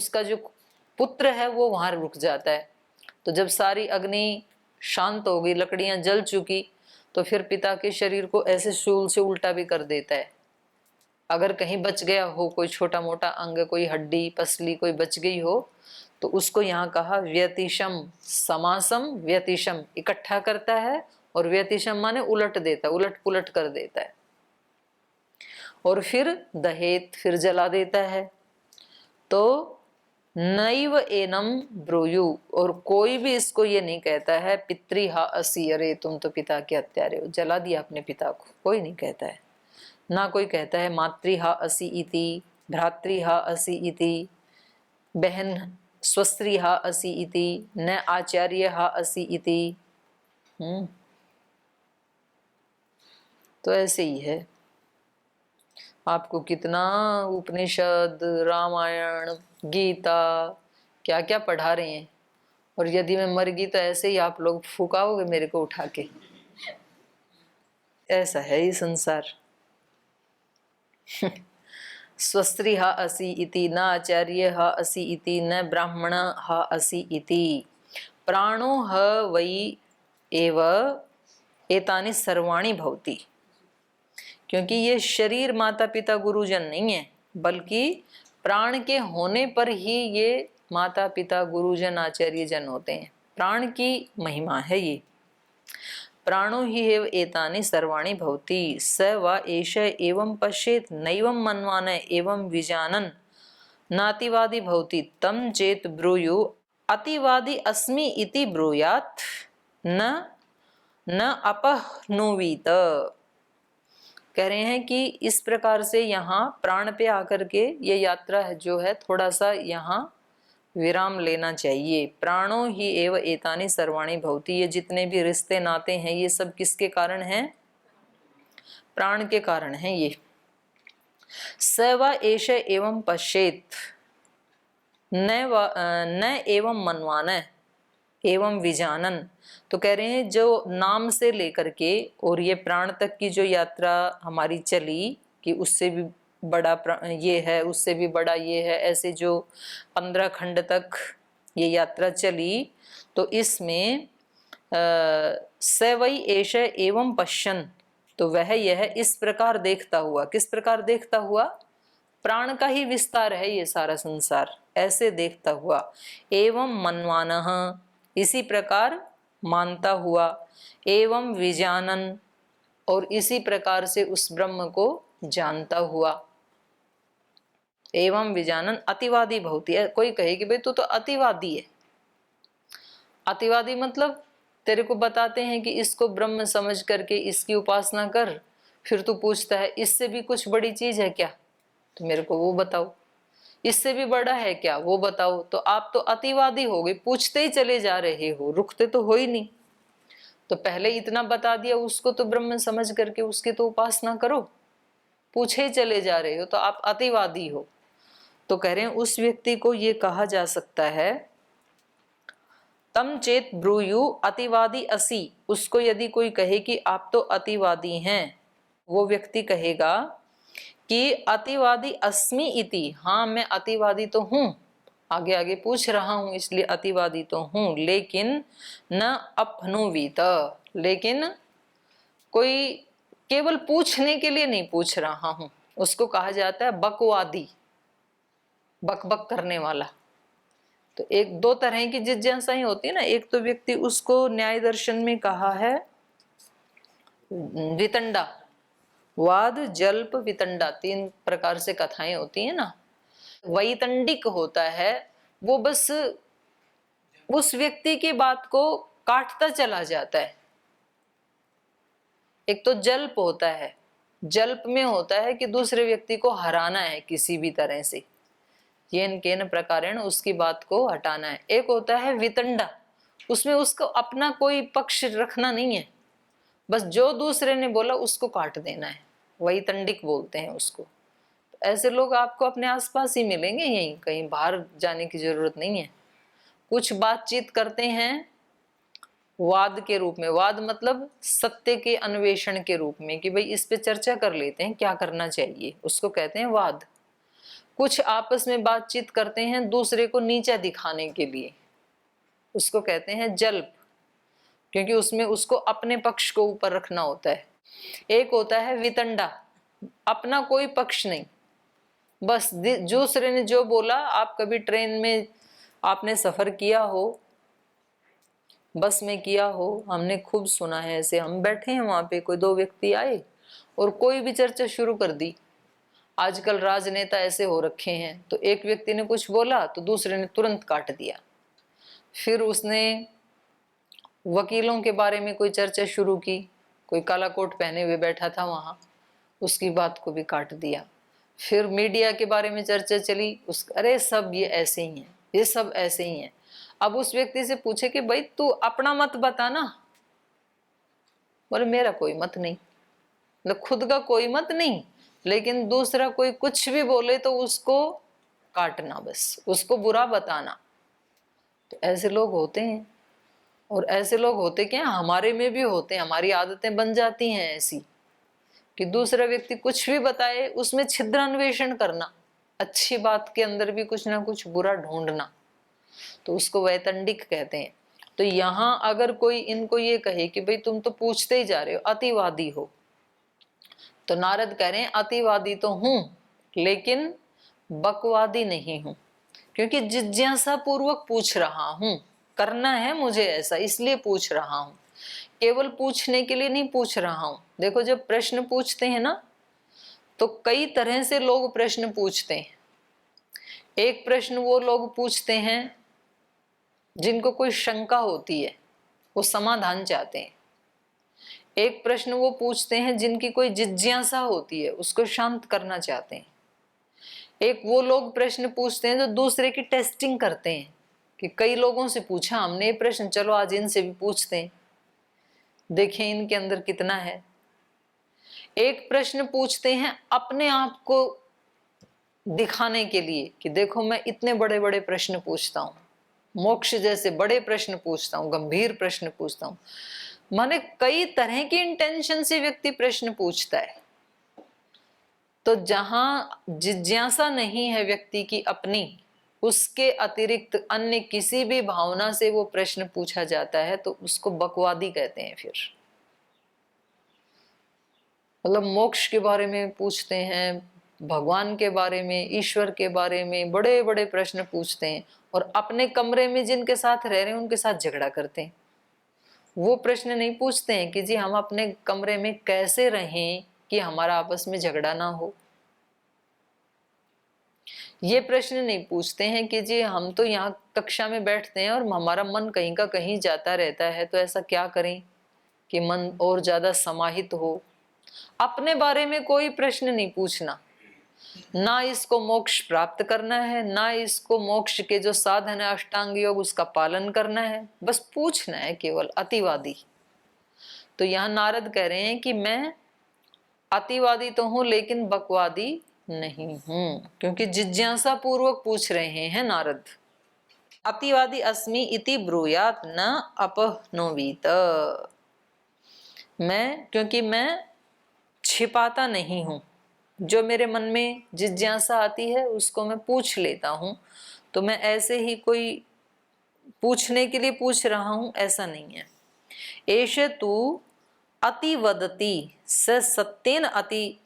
उसका जो पुत्र है वो वहां रुक जाता है। तो जब सारी अग्नि शांत हो गई, लकड़ियां जल चुकी, तो फिर पिता के शरीर को ऐसे शूल से उल्टा भी कर देता है। अगर कहीं बच गया हो कोई छोटा मोटा अंग, कोई हड्डी पसली कोई बच गई हो, तो उसको यहाँ कहा व्यतिशम, समासम व्यतिशम, इकट्ठा करता है, और व्यतिशम माने उलट देता है, उलट पुलट कर देता है। और फिर दहेत, फिर जला देता है। तो नैव एनम ब्रूयु, और कोई भी इसको ये नहीं कहता है पितृ हा असी, अरे तुम तो पिता के हत्यारे हो, जला दिया अपने पिता को, कोई नहीं कहता है। ना कोई कहता है मातृ हा असी इति, भ्रातृ हा असी इति, बहन स्वस्त्री हा असी इति, न आचार्य हा असी इति। तो ऐसे ही है। आपको कितना उपनिषद, रामायण, गीता, क्या क्या पढ़ा रहे हैं, और यदि मैं मर गई तो ऐसे ही आप लोग फुकाओगे मेरे को उठा के। ऐसा है ये संसार। स्वस्त्री हा असी इति, न आचार्य हा असी इति, न ब्राह्मण हा असी इति, प्राणो ह वै एव एतानि सर्वाणि भवति। क्योंकि ये शरीर माता पिता गुरुजन नहीं है, बल्कि प्राण के होने पर ही ये माता पिता गुरुजन आचार्य जन होते हैं। प्राण की महिमा है ये। प्राणो ही एव एतानि सर्वाणि भवति, स वा एष एवं पश्येत नैवं मन्वान एवं विजानन नातिवादी भवति तम चेत ब्रूयु अतिवादी अस्मि इति ब्रूयात् न अपहनुवीत। कह रहे हैं कि इस प्रकार से यहाँ प्राण पे आकर के ये यात्रा जो है थोड़ा सा यहाँ विराम लेना चाहिए। प्राणो ही एव एतानि सर्वाणि भवति, ये जितने भी रिश्ते नाते हैं ये सब किसके कारण हैं? प्राण के कारण हैं ये। स वा एष एवं पश्येत न एवं मनवान एवं विजानन। तो कह रहे हैं जो नाम से लेकर के और ये प्राण तक की जो यात्रा हमारी चली, कि उससे भी बड़ा ये है, उससे भी बड़ा ये है, ऐसे जो 15 खंड तक ये यात्रा चली, तो इसमें स वै एष एवं पश्यन्, तो वह यह इस प्रकार देखता हुआ, किस प्रकार देखता हुआ? प्राण का ही विस्तार है ये सारा संसार, ऐसे देखता हुआ, एवं मनवानः, इसी प्रकार मानता हुआ, एवं विजानन, और इसी प्रकार से उस ब्रह्म को जानता हुआ, एवं विजानन अतिवादी भवति है। कोई कहे कि भाई तू तो अतिवादी है। अतिवादी मतलब तेरे को बताते हैं कि इसको ब्रह्म समझ करके इसकी उपासना कर, फिर तू पूछता है इससे भी कुछ बड़ी चीज है क्या, तो मेरे को वो बताओ, इससे भी बड़ा है क्या वो बताओ। तो आप तो अतिवादी हो गए, पूछते ही चले जा रहे हो, रुकते तो हो ही नहीं। तो पहले इतना बता दिया, उसको तो ब्रह्म समझ करके उसकी तो उपासना करो, पूछे ही चले जा रहे हो, तो आप अतिवादी हो। तो कह रहे हैं उस व्यक्ति को ये कहा जा सकता है तम चेत ब्रूयु अतिवादी असि। उसको यदि कोई कहे कि आप तो अतिवादी हैं, वो व्यक्ति कहेगा कि अतिवादी अस्मि इति, हाँ मैं अतिवादी तो हूं, आगे आगे पूछ रहा हूं इसलिए अतिवादी तो हूं, लेकिन न अपनुवीत, लेकिन कोई केवल पूछने के लिए नहीं पूछ रहा हूं। उसको कहा जाता है बकवादी, बकबक करने वाला। तो एक दो तरह की जिज्ञासाएं होती है ना, एक तो व्यक्ति उसको न्याय दर्शन में कहा है वितंडा, वाद जल्प वितंडा, 3 प्रकार से कथाएं होती है ना। वैतंडिक होता है, वो बस उस व्यक्ति की बात को काटता चला जाता है। एक तो जल्प होता है, जल्प में होता है कि दूसरे व्यक्ति को हराना है किसी भी तरह से, येन केन प्रकारेण उसकी बात को हटाना है। एक होता है वितंडा, उसमें उसको अपना कोई पक्ष रखना नहीं है, बस जो दूसरे ने बोला उसको काट देना है, वैतंडिक बोलते हैं उसको। ऐसे लोग आपको अपने आसपास ही मिलेंगे, यहीं कहीं बाहर जाने की जरूरत नहीं है। कुछ बातचीत करते हैं वाद के रूप में, वाद मतलब सत्य के अन्वेषण के रूप में, कि भाई इस पे चर्चा कर लेते हैं क्या करना चाहिए, उसको कहते हैं वाद। कुछ आपस में बातचीत करते हैं दूसरे को नीचा दिखाने के लिए, उसको कहते हैं जल्प, क्योंकि उसमें उसको अपने पक्ष को ऊपर रखना होता है। एक होता है वितंडा, अपना कोई पक्ष नहीं, बस दूसरे ने जो बोला। आप कभी ट्रेन में आपने सफर किया हो, बस में किया हो, हमने खूब सुना है ऐसे। हम बैठे हैं वहां पे, कोई दो व्यक्ति आए और कोई भी चर्चा शुरू कर दी। आजकल राजनेता ऐसे हो रखे हैं, तो एक व्यक्ति ने कुछ बोला तो दूसरे ने तुरंत काट दिया। फिर उसने वकीलों के बारे में कोई चर्चा शुरू की, कोई काला कोट पहने हुए बैठा था वहां, उसकी बात को भी काट दिया। फिर मीडिया के बारे में चर्चा चली, अरे सब ये ऐसे ही हैं, ये सब ऐसे ही हैं। अब उस व्यक्ति से पूछे कि भाई तू अपना मत बता ना, बोले मेरा कोई मत नहीं, मतलब खुद का कोई मत नहीं, लेकिन दूसरा कोई कुछ भी बोले तो उसको काटना, बस उसको बुरा बताना। तो ऐसे लोग होते हैं, और ऐसे लोग होते क्या, हमारे में भी होते हैं। हमारी आदतें बन जाती हैं ऐसी कि दूसरा व्यक्ति कुछ भी बताए उसमें छिद्रान्वेषण करना, अच्छी बात के अंदर भी कुछ ना कुछ बुरा ढूंढना, तो उसको वैतंडिक कहते हैं। तो यहाँ अगर कोई इनको ये कहे कि भाई तुम तो पूछते ही जा रहे हो, अतिवादी हो, तो नारद कह रहे हैं अतिवादी तो हूं लेकिन बकवादी नहीं हूं, क्योंकि जिज्ञासा पूर्वक पूछ रहा हूं, करना है मुझे ऐसा इसलिए पूछ रहा हूं, केवल पूछने के लिए नहीं पूछ रहा हूं। देखो जब प्रश्न पूछते हैं ना, तो कई तरह से लोग प्रश्न पूछते हैं। एक प्रश्न वो लोग पूछते हैं जिनको कोई शंका होती है, वो समाधान चाहते हैं। एक प्रश्न वो पूछते हैं जिनकी कोई जिज्ञासा होती है, उसको शांत करना चाहते हैं। एक वो लोग प्रश्न पूछते हैं जो दूसरे की टेस्टिंग करते हैं, कि कई लोगों से पूछा हमने ये प्रश्न, चलो आज इनसे भी पूछते हैं, देखें इनके अंदर कितना है। एक प्रश्न पूछते हैं अपने आप को दिखाने के लिए कि देखो मैं इतने बड़े बड़े प्रश्न पूछता हूँ, मोक्ष जैसे बड़े प्रश्न पूछता हूँ, गंभीर प्रश्न पूछता हूँ। माने कई तरह की इंटेंशन से व्यक्ति प्रश्न पूछता है। तो जहां जिज्ञासा नहीं है व्यक्ति की अपनी, उसके अतिरिक्त अन्य किसी भी भावना से वो प्रश्न पूछा जाता है, तो उसको बकवादी कहते हैं। फिर मतलब मोक्ष के बारे में पूछते हैं, भगवान के बारे में, ईश्वर के बारे में बड़े बड़े प्रश्न पूछते हैं, और अपने कमरे में जिनके साथ रह रहे हैं उनके साथ झगड़ा करते हैं। वो प्रश्न नहीं पूछते हैं कि जी हम अपने कमरे में कैसे रहें कि हमारा आपस में झगड़ा ना हो। ये प्रश्न नहीं पूछते हैं कि जी हम तो यहाँ कक्षा में बैठते हैं और हमारा मन कहीं का कहीं जाता रहता है, तो ऐसा क्या करें कि मन और ज्यादा समाहित हो। अपने बारे में कोई प्रश्न नहीं पूछना, ना इसको मोक्ष प्राप्त करना है, ना इसको मोक्ष के जो साधन है अष्टांग योग उसका पालन करना है, बस पूछना है केवल। अतिवादी। तो यहाँ नारद कह रहे हैं कि मैं अतिवादी तो हूं लेकिन बकवादी नहीं हूं, क्योंकि जिज्ञासा पूर्वक पूछ रहे हैं नारद। अतिवादी अस्मि इति ब्रूयात न अपनोवीत। क्योंकि मैं छिपाता नहीं हूं, जो मेरे मन में जिज्ञासा आती है उसको मैं पूछ लेता हूं। तो मैं ऐसे ही कोई पूछने के लिए पूछ रहा हूं ऐसा नहीं है। एष तु अति वदति स सत्येन अति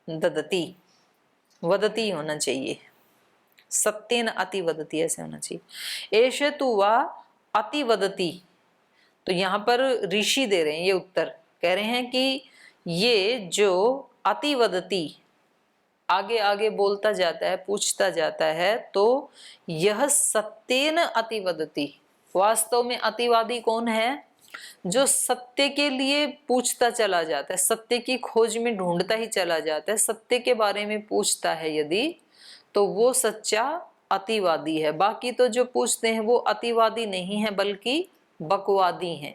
ददति। वदति होना चाहिए, सत्येन अति वदति ऐसे होना चाहिए। एष तु वा अति वदति। तो यहाँ पर ऋषि दे रहे हैं ये उत्तर, कह रहे हैं कि ये जो अति वदति आगे आगे बोलता जाता है, पूछता जाता है, तो यह सत्येन अति वदति। वास्तव में अतिवादी कौन है? जो सत्य के लिए पूछता चला जाता है, सत्य की खोज में ढूंढता ही चला जाता है, सत्य के बारे में पूछता है यदि, तो वो सच्चा अतिवादी है। बाकी तो जो पूछते हैं वो अतिवादी नहीं है बल्कि बकवादी हैं।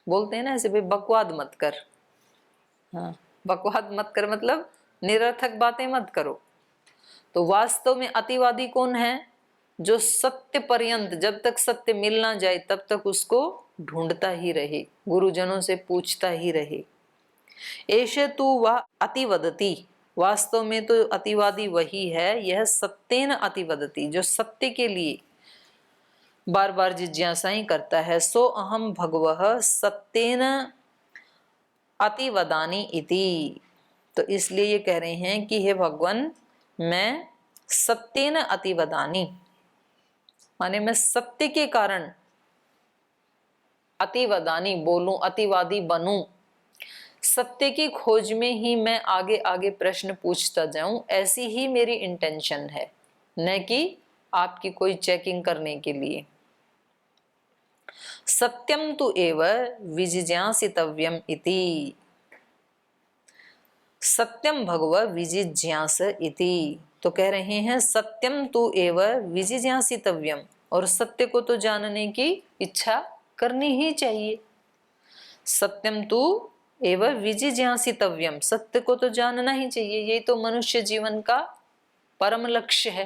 बोलते हैं ना ऐसे, भाई बकवाद मत कर। हाँ, बकवाद मत कर मतलब निरर्थक बातें मत करो। तो वास्तव में अतिवादी कौन है? जो सत्य पर्यंत, जब तक सत्य मिल ना जाए तब तक उसको ढूंढता ही रहे, गुरुजनों से पूछता ही रहे। एष तु वह अतिवदति। वास्तव में तो अतिवादी वही है, यह सत्येन अतिवदति, जो सत्य के लिए बार बार जिज्ञासा ही करता है। सो अहम भगवः सत्येन अतिवदानी इति। तो इसलिए ये कह रहे हैं कि हे भगवान, मैं सत्येन अतिवदानी, माने मैं सत्य के कारण अतिवदानी बोलूं, अतिवादी बनूं, सत्य की खोज में ही मैं आगे आगे प्रश्न पूछता जाऊं, ऐसी ही मेरी इंटेंशन है, न कि आपकी कोई चेकिंग करने के लिए। सत्यम तु एव विजिज्ञासितव्यम इति। सत्यम भगव विजिज्ञास इति। तो कह रहे हैं सत्यम तु एव विजिज्ञासितव्यम, और सत्य को तो जानने की इच्छा करनी ही चाहिए। सत्यम तु एव विजिज्ञासितव्यम, सत्य को तो जानना ही चाहिए। ये तो मनुष्य जीवन का परम लक्ष्य है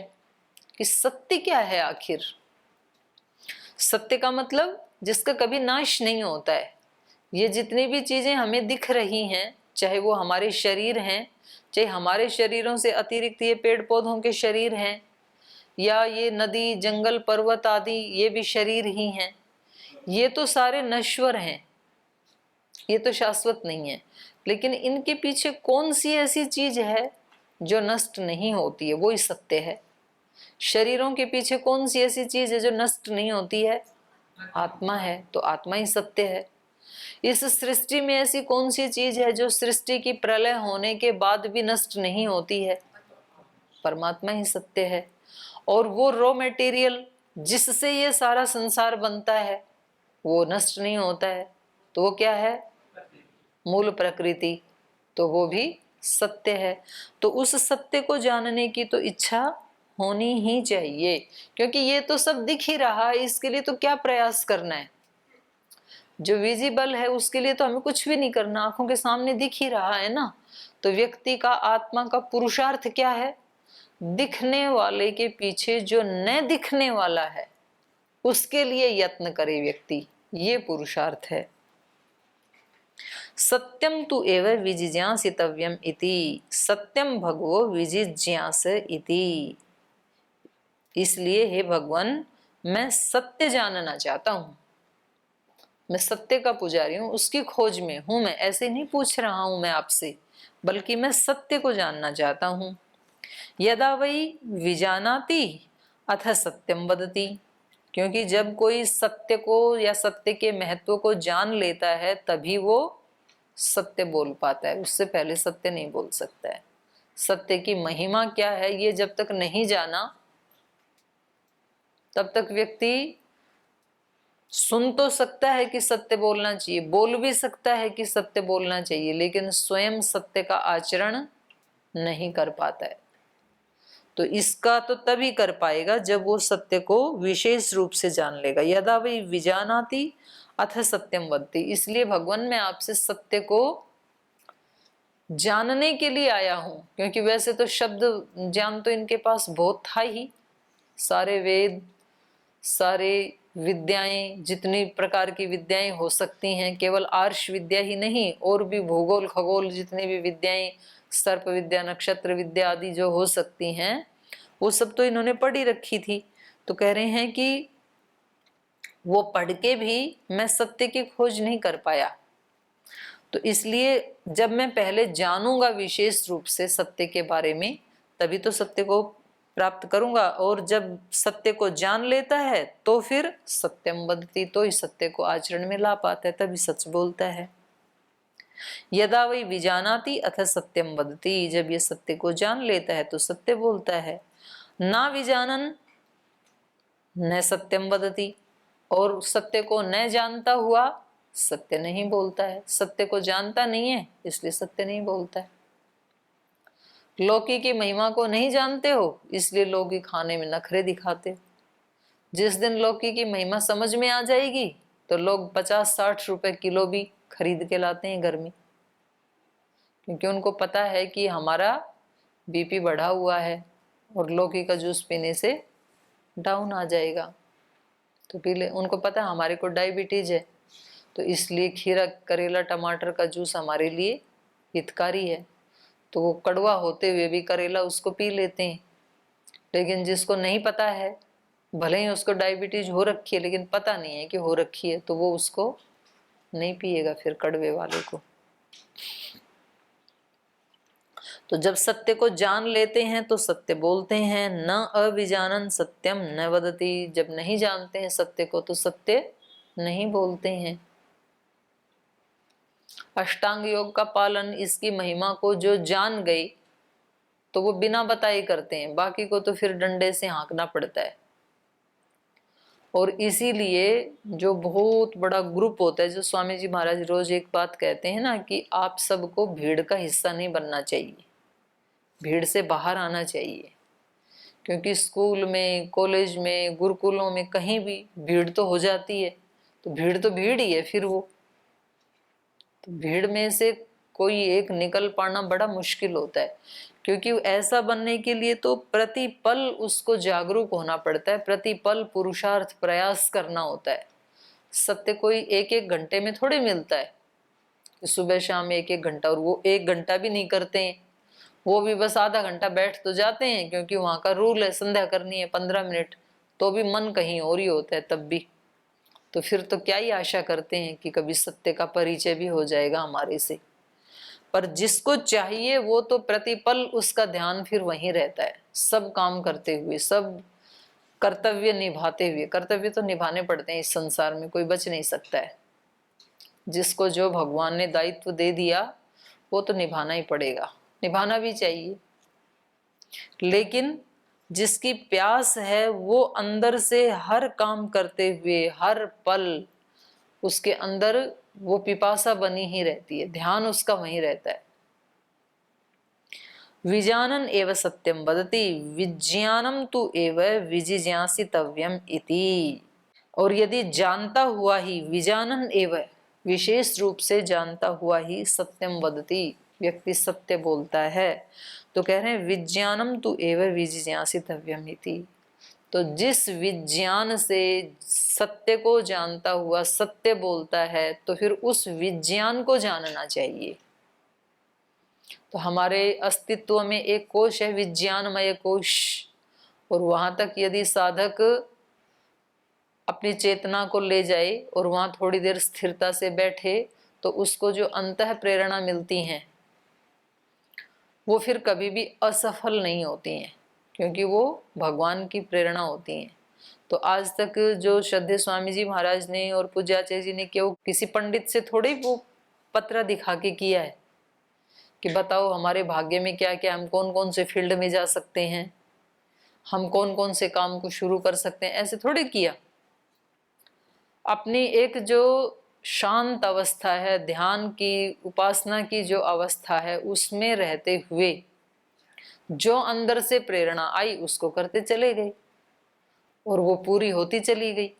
कि सत्य क्या है आखिर। सत्य का मतलब जिसका कभी नाश नहीं होता है। ये जितनी भी चीजें हमें दिख रही हैं, चाहे वो हमारे शरीर हैं, चाहे हमारे शरीरों से अतिरिक्त ये पेड़ पौधों के शरीर हैं, या ये नदी जंगल पर्वत आदि ये भी शरीर ही हैं, ये तो सारे नश्वर हैं, ये तो शाश्वत नहीं है। लेकिन इनके पीछे कौन सी ऐसी चीज है जो नष्ट नहीं होती है, वो ही सत्य है। शरीरों के पीछे कौन सी ऐसी चीज है जो नष्ट नहीं होती है? आत्मा है, तो आत्मा ही सत्य है। इस सृष्टि में ऐसी कौन सी चीज है जो सृष्टि की प्रलय होने के बाद भी नष्ट नहीं होती है? परमात्मा ही सत्य है। और वो रॉ मटेरियल जिससे ये सारा संसार बनता है वो नष्ट नहीं होता है, तो वो क्या है? मूल प्रकृति, तो वो भी सत्य है। तो उस सत्य को जानने की तो इच्छा होनी ही चाहिए, क्योंकि ये तो सब दिख ही रहा है, इसके लिए तो क्या प्रयास करना है। जो विजिबल है उसके लिए तो हमें कुछ भी नहीं करना, आंखों के सामने दिख ही रहा है ना। तो व्यक्ति का, आत्मा का पुरुषार्थ क्या है? दिखने वाले के पीछे जो न दिखने वाला है उसके लिए यत्न करे व्यक्ति, ये पुरुषार्थ है। सत्यम तु एव विजिज्ञासितव्यम इति। सत्यम भगवो विजिज्ञास इति। इसलिए हे भगवान, मैं सत्य जानना चाहता हूं, मैं सत्य का पुजारी हूं, उसकी खोज में हूं। मैं ऐसे नहीं पूछ रहा हूं मैं आपसे, बल्कि मैं सत्य को जानना चाहता हूं। यदा वै विजानाति अथ सत्यम वदति। क्योंकि जब कोई सत्य को या सत्य के महत्व को जान लेता है तभी वो सत्य बोल पाता है, उससे पहले सत्य नहीं बोल सकता है। सत्य की महिमा क्या है ये जब तक नहीं जाना तब तक व्यक्ति सुन तो सकता है कि सत्य बोलना चाहिए, बोल भी सकता है कि सत्य बोलना चाहिए, लेकिन स्वयं सत्य का आचरण नहीं कर पाता है। तो इसका तो तभी कर पाएगा जब वो सत्य को विशेष रूप से जान लेगा। यदा वै विजानाति अथ सत्यम वदति। इसलिए भगवान, मैं आपसे सत्य को जानने के लिए आया हूं, क्योंकि वैसे तो शब्द ज्ञान तो इनके पास बहुत था ही। सारे वेद, सारे विद्याएं, जितनी प्रकार की विद्याएं हो सकती हैं, केवल आर्ष विद्या ही नहीं, और भी भूगोल खगोल जितनी भी विद्याएं, सर्प विद्या, नक्षत्र विद्या आदि जो हो सकती हैं, वो सब तो इन्होंने पढ़ी रखी थी। तो कह रहे हैं कि वो पढ़ के भी मैं सत्य की खोज नहीं कर पाया। तो इसलिए जब मैं पहले जानूंगा विशेष रूप से सत्य के बारे में, तभी तो सत्य को प्राप्त करूंगा। और जब सत्य को जान लेता है तो फिर सत्यम वदति, तो इस सत्य को आचरण में ला पाता है, तभी सच बोलता है। यदा वै विजानाति अथ सत्यम वदति। जब ये सत्य को जान लेता है तो सत्य बोलता है। ना विजानन न सत्यम वदति। और सत्य को न जानता हुआ सत्य नहीं बोलता है। सत्य को जानता नहीं है इसलिए सत्य नहीं बोलता है। लौकी की महिमा को नहीं जानते हो इसलिए लौकी खाने में नखरे दिखाते हो। जिस दिन लौकी की महिमा समझ में आ जाएगी तो लोग 50-60 रुपए किलो भी खरीद के लाते हैं घर में, क्योंकि उनको पता है कि हमारा बीपी बढ़ा हुआ है और लौकी का जूस पीने से डाउन आ जाएगा, तो पी ले। उनको पता है हमारे को डायबिटीज है, तो इसलिए खीरा, करेला, टमाटर का जूस हमारे लिए हितकारी है। तो वो कड़वा होते हुए भी करेला उसको पी लेते हैं। लेकिन जिसको नहीं पता है, भले ही उसको डायबिटीज हो रखी है लेकिन पता नहीं है कि हो रखी है, तो वो उसको नहीं पिएगा फिर कड़वे वाले को। तो जब सत्य को जान लेते हैं तो सत्य बोलते हैं। न अविजानन सत्यम न वदति, जब नहीं जानते हैं सत्य को तो सत्य नहीं बोलते हैं। अष्टांग योग का पालन, इसकी महिमा को जो जान गए तो वो बिना बताए करते हैं, बाकी को तो फिर डंडे से हाँकना पड़ता है। और इसीलिए जो बहुत बड़ा ग्रुप होता है, जो स्वामी जी महाराज रोज एक बात कहते हैं ना कि आप सबको भीड़ का हिस्सा नहीं बनना चाहिए, भीड़ से बाहर आना चाहिए। क्योंकि स्कूल में, कॉलेज में, गुरुकुलों में कहीं भी भीड़ तो हो जाती है, तो भीड़ ही है फिर वो। तो भीड़ में से कोई एक निकल पाना बड़ा मुश्किल होता है, क्योंकि ऐसा बनने के लिए तो प्रतिपल उसको जागरूक होना पड़ता है, प्रतिपल पुरुषार्थ प्रयास करना होता है। सत्य कोई एक एक घंटे में थोड़े मिलता है, सुबह शाम एक एक घंटा, और वो एक घंटा भी नहीं करते हैं, वो भी बस आधा घंटा बैठ तो जाते हैं क्योंकि वहां का रूल है संध्या करनी है 15 मिनट, तो भी मन कहीं और ही होता है तब भी। तो फिर तो क्या ही आशा करते हैं कि कभी सत्य का परिचय भी हो जाएगा हमारे से। पर जिसको चाहिए वो तो प्रतिपल उसका ध्यान फिर वहीं रहता है, सब काम करते हुए, सब कर्तव्य निभाते हुए। कर्तव्य तो निभाने पड़ते हैं, इस संसार में कोई बच नहीं सकता है। जिसको जो भगवान ने दायित्व दे दिया वो तो निभाना ही पड़ेगा, निभाना भी चाहिए। लेकिन जिसकी प्यास है वो अंदर से हर काम करते हुए, हर पल उसके अंदर वो पिपासा बनी ही रहती है, ध्यान उसका वहीं रहता है। विजानन एव सत्यम वदति विज्ञानम तु एव विजिज्ञासितव्यम इति। और यदि जानता हुआ ही, विजानन एव विशेष रूप से जानता हुआ ही, सत्यम वदति व्यक्ति सत्य बोलता है, तो कह रहे हैं विज्ञानम तु एव विजिज्ञासितव्यम इति। तो जिस विज्ञान से सत्य को जानता हुआ सत्य बोलता है तो फिर उस विज्ञान को जानना चाहिए। तो हमारे अस्तित्व में एक कोश है, विज्ञानमय कोश, और वहां तक यदि साधक अपनी चेतना को ले जाए और वहां थोड़ी देर स्थिरता से बैठे तो उसको जो अंतः प्रेरणा मिलती हैं वो फिर कभी भी असफल नहीं होती हैं, क्योंकि वो भगवान की प्रेरणा होती हैं। तो आज तक जो श्रद्धेय स्वामी जी महाराज ने और पूज्याचार्य जी ने क्यों किसी पंडित से थोड़ी वो पत्र दिखा के किया है कि बताओ हमारे भाग्य में क्या क्या, हम कौन कौन से फील्ड में जा सकते हैं, हम कौन कौन से काम को शुरू कर सकते हैं, ऐसे थोड़ी किया। अपनी एक जो शांत अवस्था है, ध्यान की, उपासना की जो अवस्था है, उसमें रहते हुए जो अंदर से प्रेरणा आई उसको करते चले गए और वो पूरी होती चली गई।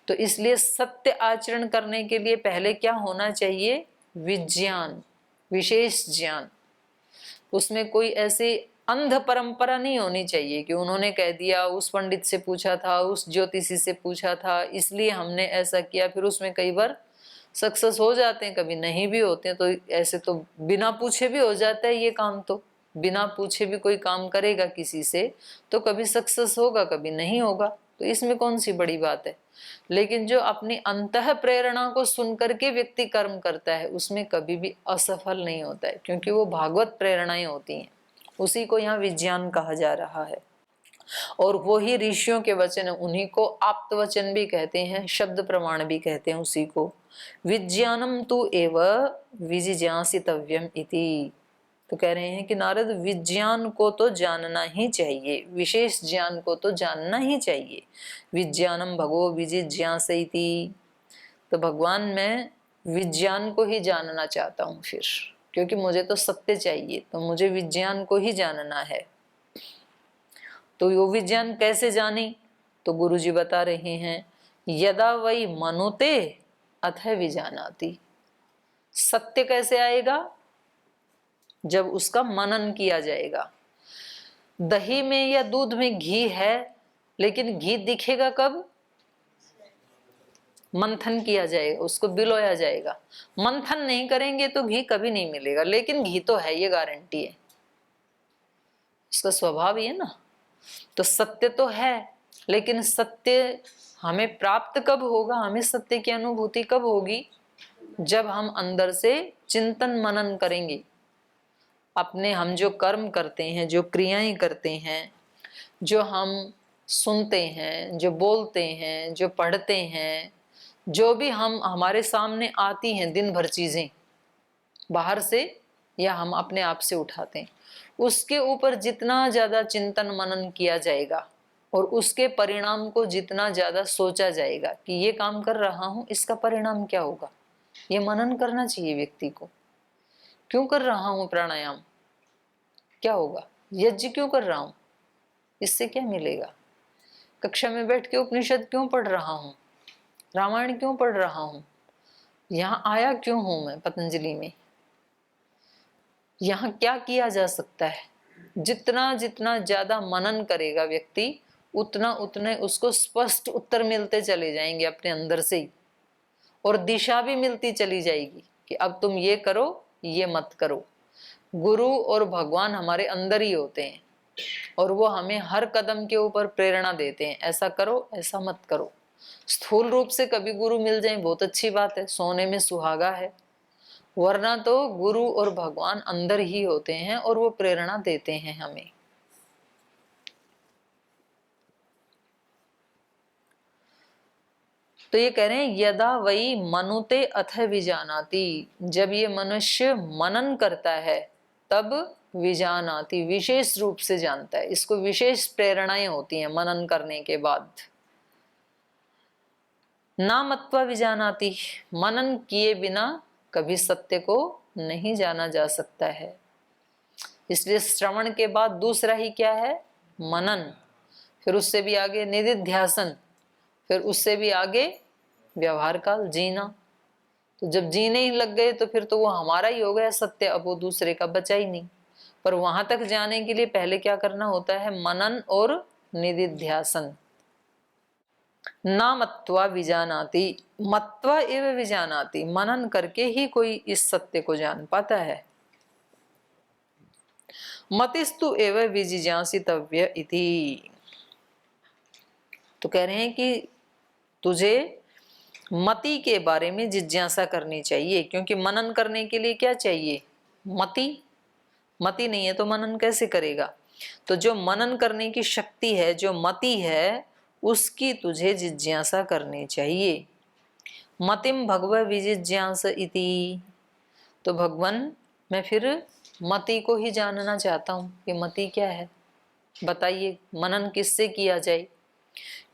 तो इसलिए सत्य आचरण करने के लिए पहले क्या होना चाहिए? विज्ञान, विशेष ज्ञान। उसमें कोई ऐसी अंध परंपरा नहीं होनी चाहिए कि उन्होंने कह दिया, उस पंडित से पूछा था, उस ज्योतिषी से पूछा था, इसलिए हमने ऐसा किया। फिर उसमें कई बार सक्सेस हो जाते हैं, कभी नहीं भी होते हैं। तो ऐसे तो बिना पूछे भी हो जाता है ये काम, तो बिना पूछे भी कोई काम करेगा किसी से तो कभी सक्सेस होगा, कभी नहीं होगा। तो इसमें कौन सी बड़ी बात है। लेकिन जो अपनी अंतः प्रेरणा को सुन करके व्यक्ति कर्म करता है उसमें कभी भी असफल नहीं होता है, क्योंकि वो भागवत प्रेरणाएं होती हैं। उसी को यहाँ विज्ञान कहा जा रहा है। और वो ही ऋषियों के वचन, उन्हीं को आप्त वचन भी कहते हैं, शब्द प्रमाण भी कहते हैं उसी को। विज्ञानम तु एव विजिज्ञासितव्यम इति। तो कह रहे हैं कि नारद, विज्ञान को तो जानना ही चाहिए, विशेष ज्ञान को तो जानना ही चाहिए। विज्ञानम भगवो विजिज्ञासैति। तो भगवान, मैं विज्ञान को ही जानना चाहता हूँ फिर, क्योंकि मुझे तो सत्य चाहिए, तो मुझे विज्ञान को ही जानना है। तो वो विज्ञान कैसे जानी? तो गुरु जी बता रहे हैं, यदा वै मनुते अथ विजानाति। सत्य कैसे आएगा? जब उसका मनन किया जाएगा। दही में या दूध में घी है, लेकिन घी दिखेगा कब? मंथन किया जाएगा, उसको बिलोया जाएगा। मंथन नहीं करेंगे तो घी कभी नहीं मिलेगा, लेकिन घी तो है, ये गारंटी है, इसका स्वभाव ही है ना। तो सत्य तो है, लेकिन सत्य हमें प्राप्त कब होगा, हमें सत्य की अनुभूति कब होगी, जब हम अंदर से चिंतन मनन करेंगे। अपने हम जो कर्म करते हैं, जो क्रियाएं करते हैं, जो हम सुनते हैं, जो बोलते हैं, जो पढ़ते हैं, जो भी हम हमारे सामने आती हैं दिन भर चीजें बाहर से या हम अपने आप से उठाते हैं, उसके ऊपर जितना ज्यादा चिंतन मनन किया जाएगा और उसके परिणाम को जितना ज्यादा सोचा जाएगा कि ये काम कर रहा हूं, इसका परिणाम क्या होगा, ये मनन करना चाहिए व्यक्ति को। क्यों कर रहा हूं प्राणायाम, क्या होगा, यज्ञ क्यों कर रहा हूं, इससे क्या मिलेगा, कक्षा में बैठ के उपनिषद क्यों पढ़ रहा हूं, रामायण क्यों पढ़ रहा हूं, यहाँ आया क्यों हूं मैं पतंजलि में, यहाँ क्या किया जा सकता है। जितना जितना ज्यादा मनन करेगा व्यक्ति, उतना उतने उसको स्पष्ट उत्तर मिलते चले जाएंगे अपने अंदर से ही, और दिशा भी मिलती चली जाएगी कि अब तुम ये करो, ये मत करो। गुरु और भगवान हमारे अंदर ही होते हैं और वो हमें हर कदम के ऊपर प्रेरणा देते हैं, ऐसा करो, ऐसा मत करो। स्थूल रूप से कभी गुरु मिल जाए बहुत अच्छी बात है, सोने में सुहागा है, वरना तो गुरु और भगवान अंदर ही होते हैं और वो प्रेरणा देते हैं हमें। तो ये कह रहे हैं यदा वही मनुते अथ विजानाति, जब ये मनुष्य मनन करता है तब विजानाति, विशेष रूप से जानता है। इसको विशेष प्रेरणाएं होती हैं मनन करने के बाद। ना मत्वा विजानाति, मनन किए बिना कभी सत्य को नहीं जाना जा सकता है। इसलिए श्रवण के बाद दूसरा ही क्या है, मनन, फिर उससे भी आगे निधिध्यासन, फिर उससे भी आगे व्यवहार काल, जीना। तो जब जीने ही लग गए तो फिर तो वो हमारा ही हो गया सत्य, अब वो दूसरे का बचा ही नहीं। पर वहां तक जाने के लिए पहले क्या करना होता है, मनन और निधिध्यासन। ना मत्वा विजानाति, मत्वा एव विजानाति, मनन करके ही कोई इस सत्य को जान पाता है। मतिस्तु एव विजिज्ञासितव्य इति, तो कह रहे हैं कि तुझे मति के बारे में जिज्ञासा करनी चाहिए, क्योंकि मनन करने के लिए क्या चाहिए, मति। मति नहीं है तो मनन कैसे करेगा। तो जो मनन करने की शक्ति है, जो मति है, उसकी तुझे जिज्ञासा करनी चाहिए। मतिम भगव विजिज्ञास इति, तो भगवान मैं फिर मति को ही जानना चाहता हूँ कि मति क्या है, बताइए मनन किससे किया जाए।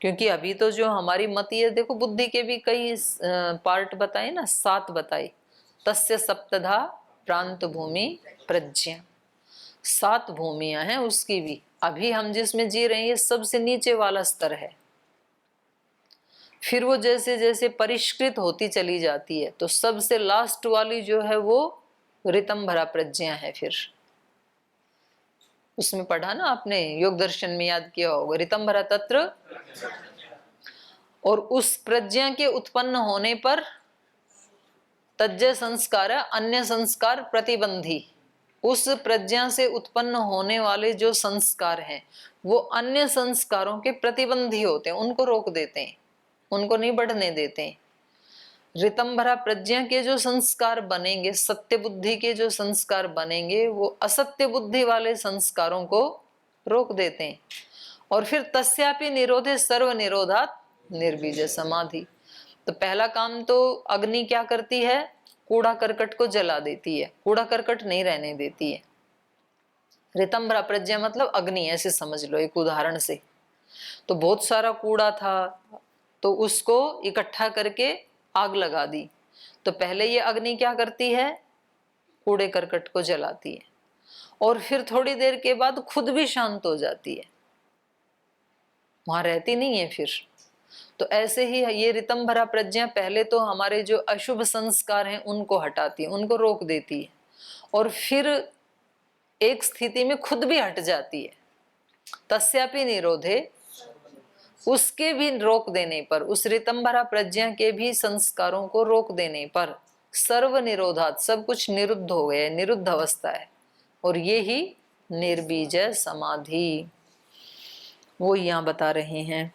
क्योंकि अभी तो जो हमारी मति है, देखो बुद्धि के भी कई पार्ट बताए ना, 7 बताए, तस्य सप्तधा प्रांत भूमि प्रज्ञा, 7 भूमियां हैं उसकी भी। अभी हम जिसमें जी रहे हैं ये सबसे नीचे वाला स्तर है, फिर वो जैसे जैसे परिष्कृत होती चली जाती है तो सबसे लास्ट वाली जो है वो ऋतंभरा प्रज्ञा है। फिर उसमें पढ़ा ना आपने, योग दर्शन में याद किया होगा, ऋतंभरा तत्र, और उस प्रज्ञा के उत्पन्न होने पर तज्जय संस्कार अन्य संस्कार प्रतिबंधी, उस प्रज्ञा से उत्पन्न होने वाले जो संस्कार हैं वो अन्य संस्कारों के प्रतिबंधी होते हैं, उनको रोक देते हैं, उनको नहीं बढ़ने देते हैं। ऋतंभरा प्रज्ञा के जो संस्कार बनेंगे, सत्य बुद्धि के जो संस्कार बनेंगे, वो असत्य बुद्धि वाले संस्कारों को रोक देते हैं। और फिर तस्यापि निरोधे सर्व निरोधात निर्बीज समाधि। तो पहला काम तो अग्नि क्या करती है, कूड़ा करकट को जला देती है, कूड़ा करकट नहीं रहने देती है। ऋतंभरा प्रज्ञा मतलब अग्नि, ऐसे समझ लो एक उदाहरण से। तो बहुत सारा कूड़ा था तो उसको इकट्ठा करके आग लगा दी, तो पहले ये अग्नि क्या करती है, कूड़े करकट को जलाती है, और फिर थोड़ी देर के बाद खुद भी शांत हो जाती है, वहां रहती नहीं है फिर। तो ऐसे ही ये ऋतंभरा प्रज्ञा पहले तो हमारे जो अशुभ संस्कार हैं उनको हटाती है, उनको रोक देती है, और फिर एक स्थिति में खुद भी हट जाती है। तस्यापि निरोधे उसके भी रोक देने पर, उस ऋतंभरा प्रज्ञा के भी संस्कारों को रोक देने पर, सर्व निरोधात, सब कुछ निरुद्ध हो गया, निरुद्ध अवस्था है। और ये ही निर्बीज समाधि, वो यहाँ बता रहे हैं।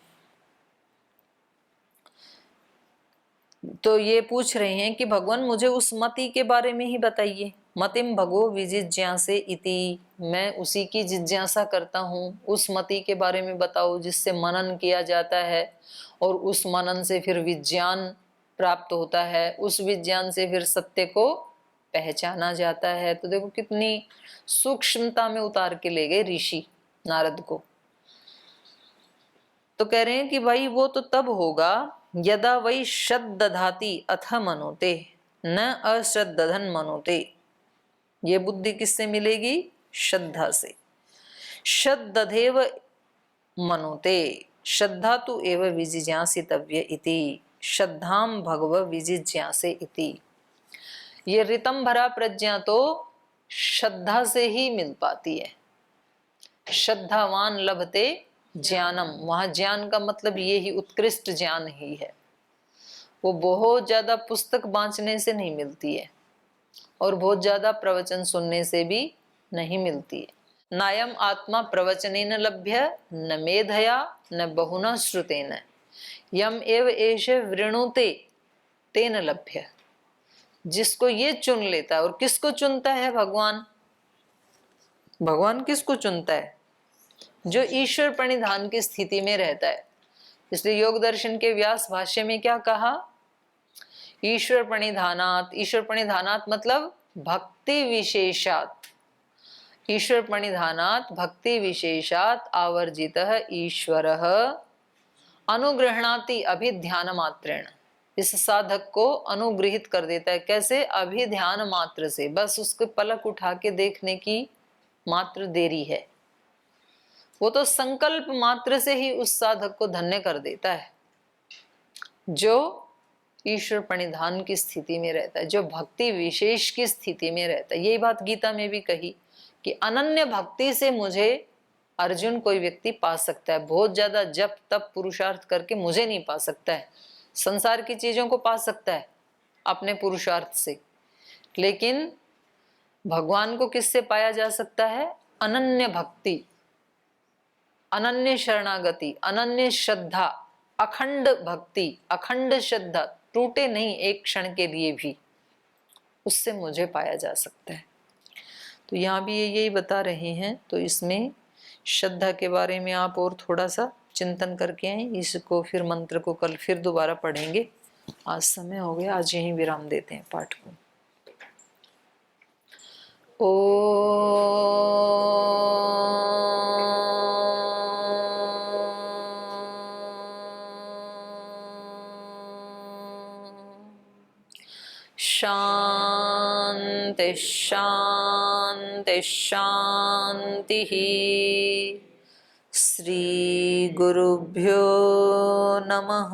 तो ये पूछ रहे हैं कि भगवान मुझे उस मति के बारे में ही बताइए। मतिम भगो विजिज्ञासे इति, मैं उसी की जिज्ञासा करता हूँ, उस मति के बारे में बताओ जिससे मनन किया जाता है और उस मनन से फिर विज्ञान प्राप्त होता है, उस विज्ञान से फिर सत्य को पहचाना जाता है। तो देखो कितनी सूक्ष्मता में उतार के ले गए ऋषि नारद को। तो कह रहे हैं कि भाई वो तो तब होगा यदा वही श्रद्दधाति अथ मनोते न अश्रद्धन मनोते। ये बुद्धि किससे मिलेगी? श्रद्धा से। श्रद्धेव मनोते, श्रद्धा तो एव विजिज्ञासितव्य इति, श्रद्धाम भगव विजिज्ञासे इति। ये ऋतंभरा प्रज्ञा तो श्रद्धा से ही मिल पाती है। श्रद्धावान लभते ज्ञानम, वहां ज्ञान का मतलब ये ही उत्कृष्ट ज्ञान ही है। वो बहुत ज्यादा पुस्तक बांचने से नहीं मिलती है और बहुत ज्यादा प्रवचन सुनने से भी नहीं मिलती है। नायम आत्मा प्रवचनेन लभ्य न मेधया न बहुना श्रुतेन, यम एव एष वृणुते तेन लभ्य। जिसको ये चुन लेता है, और किसको चुनता है भगवान? भगवान किसको चुनता है? जो ईश्वर प्रणिधान की स्थिति में रहता है। इसलिए योग दर्शन के व्यास भाष्य में क्या कहा? ईश्वर प्रणिधानात, ईश्वर प्रणिधानात मतलब भक्ति विशेषात, ईश्वर प्रणिधानात भक्ति विशेषात आवर्जितः ईश्वरः अनुगृह्णाति अभिध्यान मात्रेण। इस साधक को अनुग्रहित कर देता है। कैसे? अभिध्यान मात्र से, बस उसके पलक उठा के देखने की मात्र देरी है। वो तो संकल्प मात्र से ही उस साधक को धन्य कर देता है, जो ईश्वर प्रणिधान की स्थिति में रहता है, जो भक्ति विशेष की स्थिति में रहता है। यही बात गीता में भी कही कि अनन्य भक्ति से मुझे अर्जुन कोई व्यक्ति पा सकता है, बहुत ज्यादा जप तप पुरुषार्थ करके मुझे नहीं पा सकता है। संसार की चीजों को पा सकता है अपने पुरुषार्थ से, लेकिन भगवान को किससे पाया जा सकता है? अनन्य भक्ति, अनन्य शरणागति, अनन्य श्रद्धा, अखंड भक्ति, अखंड श्रद्धा, टूटे नहीं एक क्षण के लिए भी, उससे मुझे पाया जा सकता है। तो यहाँ भी ये यही बता रहे हैं। तो इसमें श्रद्धा के बारे में आप और थोड़ा सा चिंतन करके आए। इसको फिर मंत्र को कल फिर दोबारा पढ़ेंगे। आज समय हो गया, आज यहीं विराम देते हैं पाठ को। शांति शांति शांति। श्री गुरुभ्यो नमः।